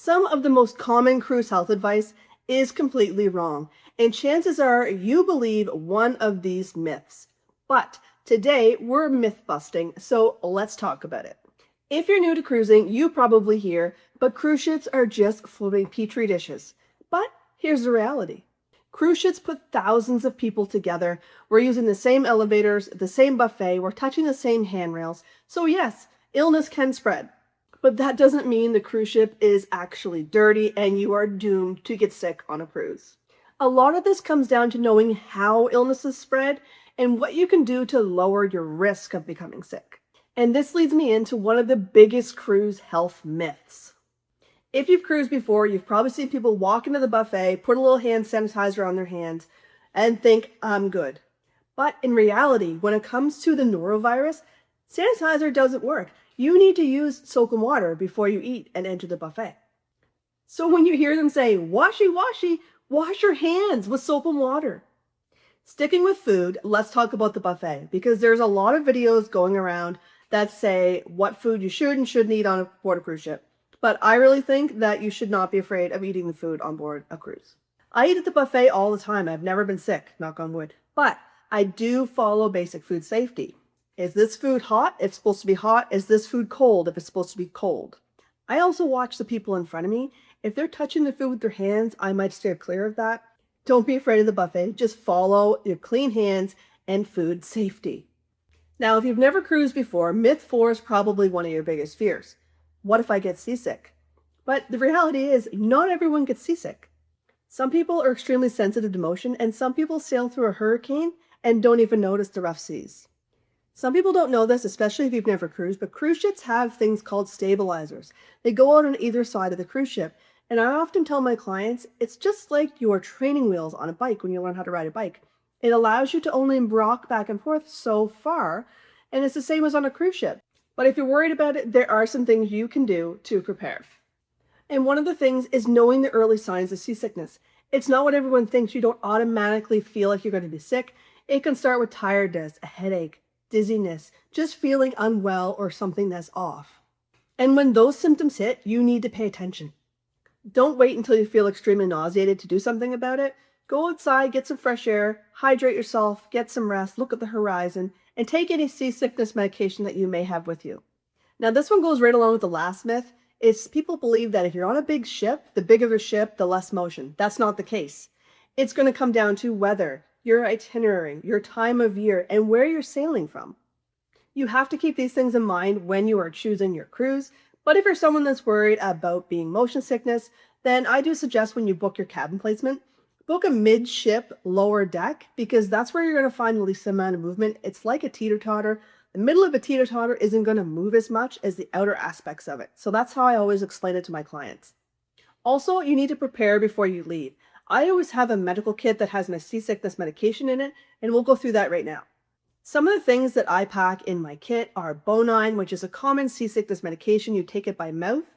Some of the most common cruise health advice is completely wrong, and chances are you believe one of these myths. But today we're myth busting, so let's talk about it. If you're new to cruising, you probably hear, but cruise ships are just floating petri dishes. But here's the reality. Cruise ships put thousands of people together. We're using the same elevators, the same buffet, we're touching the same handrails. So yes, illness can spread. But that doesn't mean the cruise ship is actually dirty and you are doomed to get sick on a cruise. A lot of this comes down to knowing how illnesses spread and what you can do to lower your risk of becoming sick. And this leads me into one of the biggest cruise health myths. If you've cruised before, you've probably seen people walk into the buffet, put a little hand sanitizer on their hands, and think, I'm good. But in reality, when it comes to the norovirus, sanitizer doesn't work. You need to use soap and water before you eat and enter the buffet. So when you hear them say, washy, washy, wash your hands with soap and water. Sticking with food, let's talk about the buffet, because there's a lot of videos going around that say what food you should and shouldn't eat on board a cruise ship. But I really think that you should not be afraid of eating the food on board a cruise. I eat at the buffet all the time. I've never been sick, knock on wood. But I do follow basic food safety. Is this food hot if it's supposed to be hot? Is this food cold if it's supposed to be cold? I also watch the people in front of me. If they're touching the food with their hands, I might steer clear of that. Don't be afraid of the buffet. Just follow your clean hands and food safety. Now, if you've never cruised before, myth 4 is probably one of your biggest fears. What if I get seasick? But the reality is, not everyone gets seasick. Some people are extremely sensitive to motion, and some people sail through a hurricane and don't even notice the rough seas. Some people don't know this, especially if you've never cruised, but cruise ships have things called stabilizers. They go out on either side of the cruise ship, and I often tell my clients, it's just like your training wheels on a bike when you learn how to ride a bike. It allows you to only rock back and forth so far, and it's the same as on a cruise ship. But if you're worried about it, there are some things you can do to prepare. And one of the things is knowing the early signs of seasickness. It's not what everyone thinks. You don't automatically feel like you're going to be sick. It can start with tiredness, a headache, dizziness, just feeling unwell or something that's off. And when those symptoms hit, you need to pay attention. Don't wait until you feel extremely nauseated to do something about it. Go outside, get some fresh air, hydrate yourself, get some rest, look at the horizon, and take any seasickness medication that you may have with you. Now, this one goes right along with the last myth. Is people believe that if you're on a big ship, the bigger the ship, the less motion. That's not the case. It's going to come down to weather, your itinerary, your time of year, and where you're sailing from. You have to keep these things in mind when you are choosing your cruise, but if you're someone that's worried about being motion sickness, then I do suggest when you book your cabin placement, book a mid-ship lower deck, because that's where you're going to find the least amount of movement. It's like a teeter-totter. The middle of a teeter-totter isn't going to move as much as the outer aspects of it. So that's how I always explain it to my clients. Also, you need to prepare before you leave. I always have a medical kit that has my seasickness medication in it, and we'll go through that right now. Some of the things that I pack in my kit are Bonine, which is a common seasickness medication. You take it by mouth,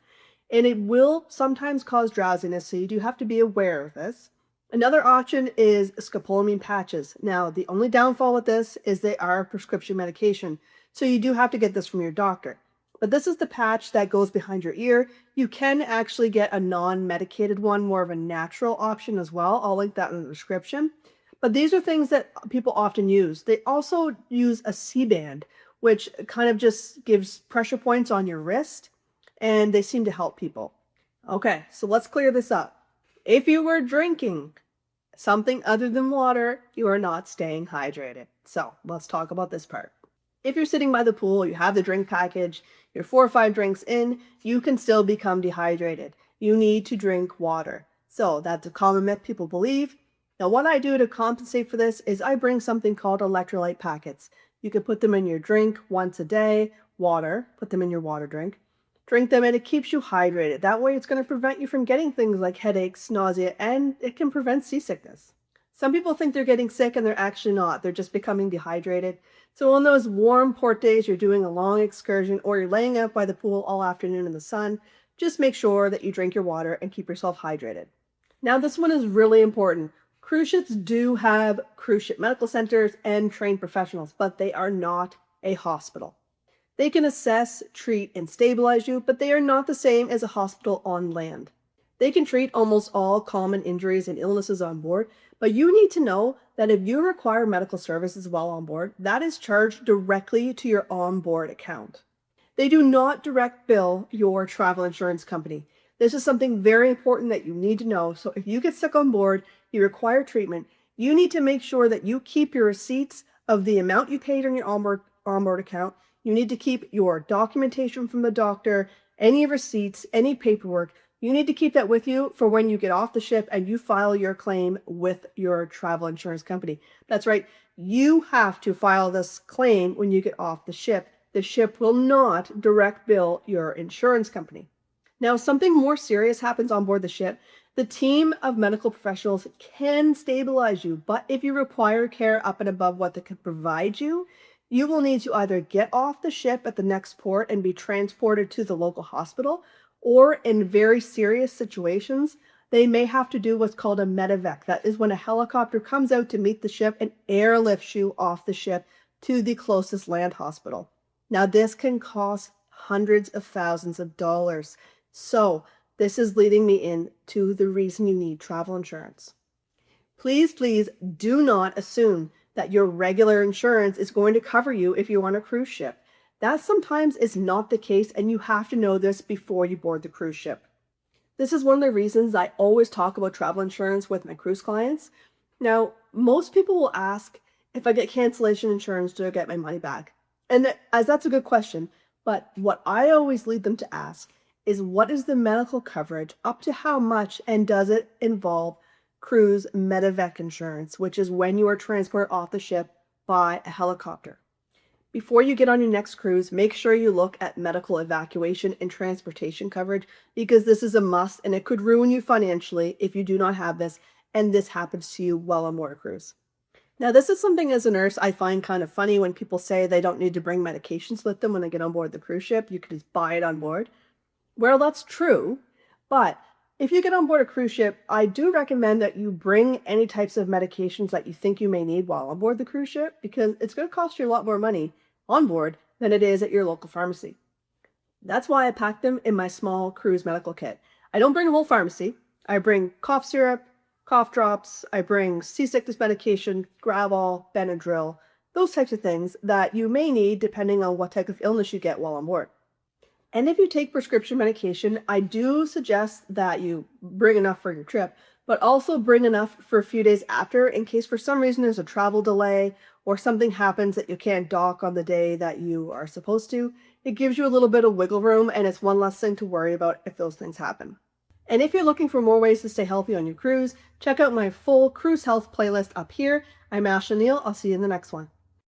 and it will sometimes cause drowsiness, so you do have to be aware of this. Another option is scopolamine patches. Now, the only downfall with this is they are prescription medication, so you do have to get this from your doctor. But this is the patch that goes behind your ear. You can actually get a non-medicated one, more of a natural option as well. I'll link that in the description. But these are things that people often use. They also use a C-band, which kind of just gives pressure points on your wrist, and they seem to help people. Okay, so let's clear this up. If you were drinking something other than water, you are not staying hydrated. So let's talk about this part. If you're sitting by the pool, you have the drink package, you're 4 or 5 drinks in, you can still become dehydrated. You need to drink water. So that's a common myth people believe. Now, what I do to compensate for this is I bring something called electrolyte packets. You can put them in your drink once a day, water, put them in your water drink. Drink them and it keeps you hydrated. That way it's going to prevent you from getting things like headaches, nausea, and it can prevent seasickness. Some people think they're getting sick and they're actually not. They're just becoming dehydrated. So on those warm port days, you're doing a long excursion or you're laying out by the pool all afternoon in the sun, just make sure that you drink your water and keep yourself hydrated. Now, this one is really important. Cruise ships do have cruise ship medical centers and trained professionals, but they are not a hospital. They can assess, treat, and stabilize you, but they are not the same as a hospital on land. They can treat almost all common injuries and illnesses on board, but you need to know that if you require medical services while on board, that is charged directly to your onboard account. They do not direct bill your travel insurance company. This is something very important that you need to know. So if you get sick on board, you require treatment, you need to make sure that you keep your receipts of the amount you paid on your onboard account. You need to keep your documentation from the doctor, any receipts, any paperwork. You need to keep that with you for when you get off the ship and you file your claim with your travel insurance company. That's right. You have to file this claim when you get off the ship. The ship will not direct bill your insurance company. Now, if something more serious happens on board the ship, the team of medical professionals can stabilize you, but if you require care up and above what they can provide you, you will need to either get off the ship at the next port and be transported to the local hospital, or in very serious situations, they may have to do what's called a medevac. That is when a helicopter comes out to meet the ship and airlifts you off the ship to the closest land hospital. Now, this can cost hundreds of thousands of dollars. So, this is leading me into the reason you need travel insurance. Please, please do not assume that your regular insurance is going to cover you if you're on a cruise ship. That sometimes is not the case, and you have to know this before you board the cruise ship. This is one of the reasons I always talk about travel insurance with my cruise clients. Now, most people will ask, if I get cancellation insurance, do I get my money back? And as that's a good question, but what I always lead them to ask is, what is the medical coverage, up to how much, and does it involve cruise medevac insurance, which is when you are transported off the ship by a helicopter. Before you get on your next cruise, make sure you look at medical evacuation and transportation coverage, because this is a must and it could ruin you financially if you do not have this and this happens to you while on board a cruise. Now, this is something as a nurse I find kind of funny when people say they don't need to bring medications with them when they get on board the cruise ship. You can just buy it on board. Well, that's true, but if you get on board a cruise ship, I do recommend that you bring any types of medications that you think you may need while on board the cruise ship, because it's going to cost you a lot more money on board than it is at your local pharmacy. That's why I pack them in my small cruise medical kit. I don't bring a whole pharmacy. I bring cough syrup, cough drops, I bring seasickness medication, Gravol, Benadryl, those types of things that you may need depending on what type of illness you get while on board. And if you take prescription medication, I do suggest that you bring enough for your trip, but also bring enough for a few days after, in case for some reason there's a travel delay or something happens that you can't dock on the day that you are supposed to. It gives you a little bit of wiggle room, and it's one less thing to worry about if those things happen. And if you're looking for more ways to stay healthy on your cruise, check out my full cruise health playlist up here. I'm Ash O'Neill. I'll see you in the next one.